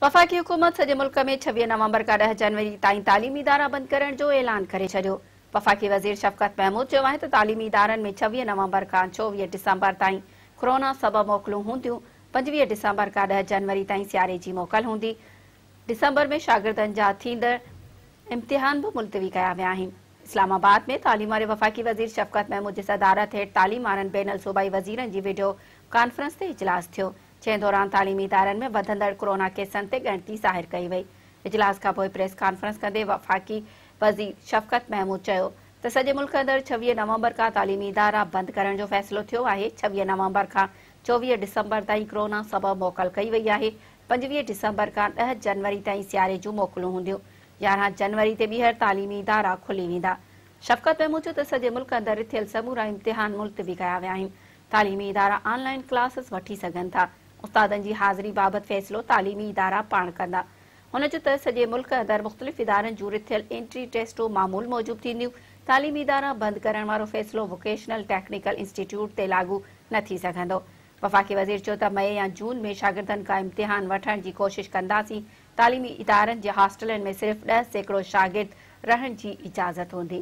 वफ़ाक़ी हुकूमत सॼे मुल्क में 26 नवंबर खां 10 जनवरी ताईं तालीमी इदारा बंदि करण जो ऐलान करे छॾियो। वफ़ाक़ी वज़ीर शफ़क़त महमूद चयो आहे त तालीमी इदारनि में 26 नवंबर खां 24 डिसंबर ताईं कोरोना सबबि मोकलूं हूंदियूं। 25 डिसंबर खां 10 जनवरी ताईं सियारे जी मोकल हूंदी। डिसंबर में शागिर्दनि जा थींदड़ इम्तिहान भी मुलतवी कया विया आहिनि। इस्लामाबाद में तालीम वारे वफ़ाक़ी वज़ीर शफ़क़त महमूद जी सदारत हेठि तालीम वारनि बैनल सूबाई वज़ीरनि जी वीडियो कॉन्फ्रेंस ते इजलास थियो। जंहिं दौरान तालीमी इदारनि में वधंदड़ कोरोना केसनि ते ॻणती ज़ाहिर कई वई। इजलास खां पोइ प्रेस कॉन्फ्रेंस कंदे वफ़ाक़ी वज़ीर शफ़क़त महमूद चयो त सॼे मुल्क अंदरि 26 नवंबर खां तालीमी इदारा बंदि करण जो फ़ैसिलो थियो आहे। 26 नवंबर खां 24 डिसंबर ताईं कोरोना सबबि मोकल कई वई आहे। 25 डिसंबर खां 10 जनवरी ताईं सियारे जूं मोकलूं हूंदियूं। 11 जनवरी ते ॿीहर तालीमी इदारा खुली वेंदा। शफ़क़त महमूद चयो त सॼे मुल्क अंदरि थियल समूरा इम्तिहान मुलतवी कया विया आहिनि। तालीमी इदारा ऑनलाइन क्लासिस वठी सघनि था। उस्तादनि जी हाज़िरी बाबति फ़ैसिलो तालीमी इदारा पाण कंदा। हुन चयो त सॼे मुल्क अंदरि मुख़्तलिफ़ इदारनि जूं रिथियल एंट्री टेस्टूं मामूल मौजूदु थींदियूं। तालीमी इदारा बंदि करण वारो फ़ैसिलो वोकेशनल टेक्निकल इंस्टीट्यूट ते लागू न थी सघंदो। वफ़ाक़ी वज़ीर चयो त मई या जून में शागिर्दनि खां इम्तिहान वठण जी कोशिश कंदासीं। तालीमी इदारनि जे हॉस्टलनि में सिर्फ़ 10% शागिर्द रहण जी इजाज़त हूंदी।